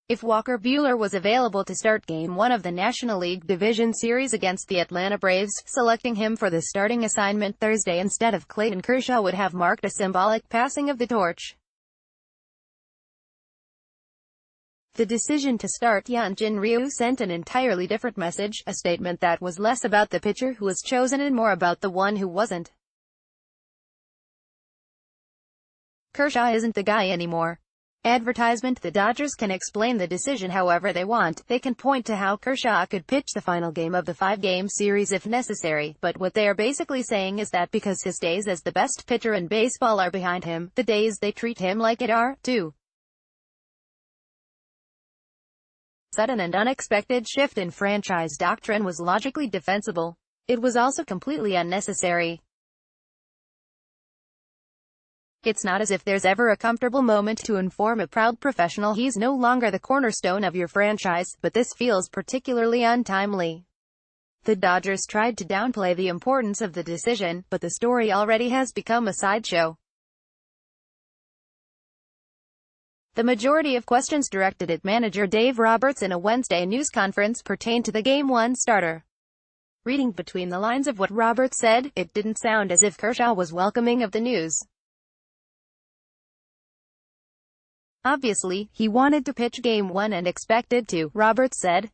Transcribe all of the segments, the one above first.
if Walker Buehler was available to start Game 1 of the National League Division Series against the Atlanta Braves, selecting him for the starting assignment Thursday instead of Clayton Kershaw would have marked a symbolic passing of the torch. The decision to start Hyun-Jin Ryu sent an entirely different message, a statement that was less about the pitcher who was chosen and more about the one who wasn't. Kershaw isn't the guy anymore. Advertisement. The Dodgers can explain the decision however they want. They can point to how Kershaw could pitch the final game of the 5-game series if necessary, but what they are basically saying is that because his days as the best pitcher in baseball are behind him, the days they treat him like it are, too. Sudden and unexpected shift in franchise doctrine was logically defensible. It was also completely unnecessary. It's not as if there's ever a comfortable moment to inform a proud professional he's no longer the cornerstone of your franchise, but this feels particularly untimely. The Dodgers tried to downplay the importance of the decision, but the story already has become a sideshow. The majority of questions directed at manager Dave Roberts in a Wednesday news conference pertain to the Game 1 starter. Reading between the lines of what Roberts said, it didn't sound as if Kershaw was welcoming of the news. Obviously, he wanted to pitch Game 1 and expected to, Roberts said.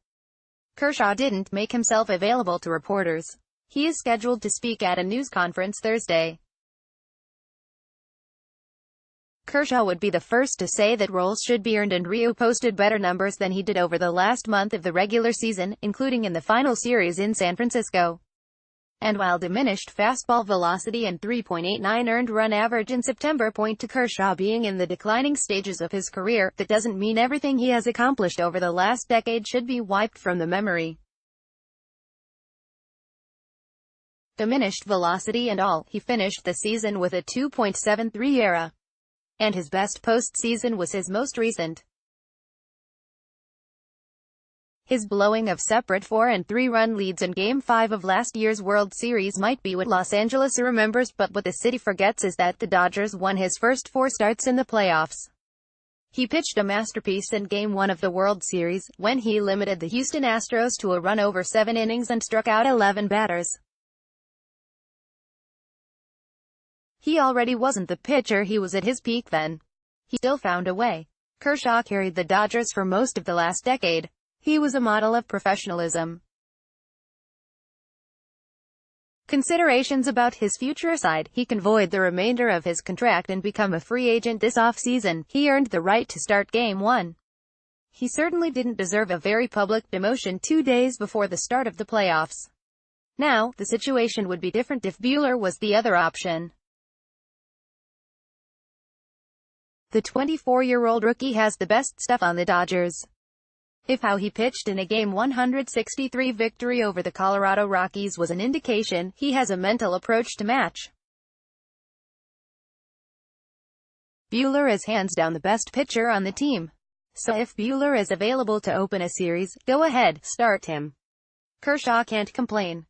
Kershaw didn't make himself available to reporters. He is scheduled to speak at a news conference Thursday. Kershaw would be the first to say that roles should be earned, and Ryu posted better numbers than he did over the last month of the regular season, including in the final series in San Francisco. And while diminished fastball velocity and 3.89 earned run average in September point to Kershaw being in the declining stages of his career, that doesn't mean everything he has accomplished over the last decade should be wiped from the memory. Diminished velocity and all, he finished the season with a 2.73 ERA. And his best postseason was his most recent. His blowing of separate 4- and 3-run leads in Game 5 of last year's World Series might be what Los Angeles remembers, but what the city forgets is that the Dodgers won his first 4 starts in the playoffs. He pitched a masterpiece in Game 1 of the World Series, when he limited the Houston Astros to a run over 7 innings and struck out 11 batters. He already wasn't the pitcher he was at his peak then. He still found a way. Kershaw carried the Dodgers for most of the last decade. He was a model of professionalism. Considerations about his future aside, he can void the remainder of his contract and become a free agent this offseason. He earned the right to start Game 1. He certainly didn't deserve a very public demotion 2 days before the start of the playoffs. Now, the situation would be different if Buehler was the other option. The 24-year-old rookie has the best stuff on the Dodgers. If how he pitched in a Game 163 victory over the Colorado Rockies was an indication, he has a mental approach to match. Buehler is hands down the best pitcher on the team. So if Buehler is available to open a series, go ahead, start him. Kershaw can't complain.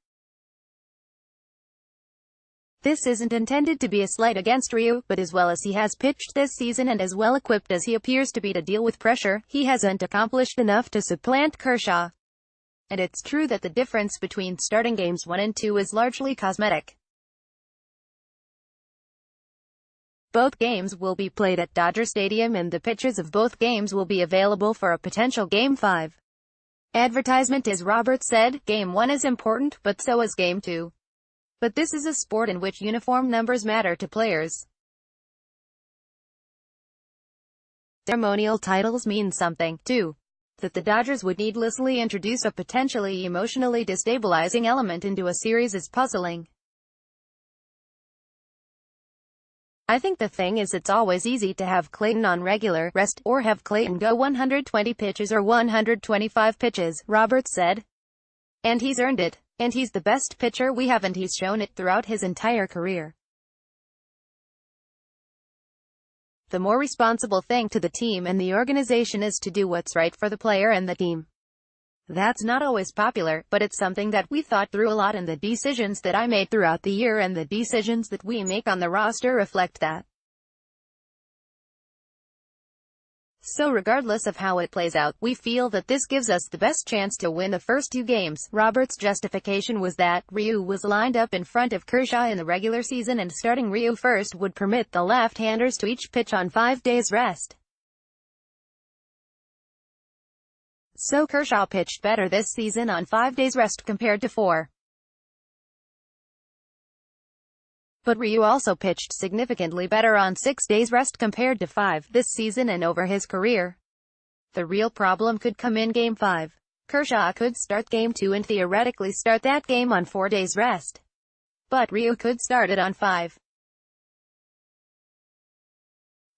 This isn't intended to be a slight against Ryu, but as well as he has pitched this season and as well equipped as he appears to be to deal with pressure, he hasn't accomplished enough to supplant Kershaw. And it's true that the difference between starting Games 1 and 2 is largely cosmetic. Both games will be played at Dodger Stadium and the pitchers of both games will be available for a potential Game 5. Advertisement. As Roberts said, Game 1 is important, but so is Game 2. But this is a sport in which uniform numbers matter to players. Ceremonial titles mean something, too. That the Dodgers would needlessly introduce a potentially emotionally destabilizing element into a series is puzzling. I think the thing is it's always easy to have Clayton on regular rest, or have Clayton go 120 pitches or 125 pitches, Roberts said. And he's earned it. And he's the best pitcher we have, and he's shown it throughout his entire career. The more responsible thing to the team and the organization is to do what's right for the player and the team. That's not always popular, but it's something that we thought through a lot, and the decisions that I made throughout the year and the decisions that we make on the roster reflect that. So regardless of how it plays out, we feel that this gives us the best chance to win the first 2 games. Roberts' justification was that Ryu was lined up in front of Kershaw in the regular season and starting Ryu first would permit the left-handers to each pitch on 5 days rest. So Kershaw pitched better this season on 5 days rest compared to 4. But Ryu also pitched significantly better on 6 days rest compared to 5 this season and over his career. The real problem could come in Game 5. Kershaw could start Game 2 and theoretically start that game on 4 days rest. But Ryu could start it on 5.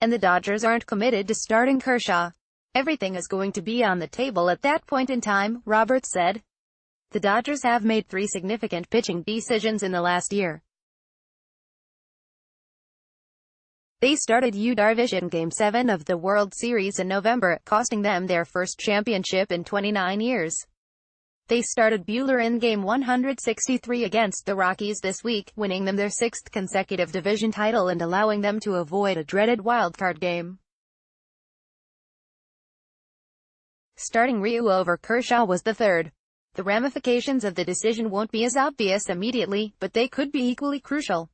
And the Dodgers aren't committed to starting Kershaw. Everything is going to be on the table at that point in time, Roberts said. The Dodgers have made 3 significant pitching decisions in the last year. They started Yu Darvish in Game 7 of the World Series in November, costing them their first championship in 29 years. They started Buehler in Game 163 against the Rockies this week, winning them their 6th consecutive division title and allowing them to avoid a dreaded wildcard game. Starting Ryu over Kershaw was the 3rd. The ramifications of the decision won't be as obvious immediately, but they could be equally crucial.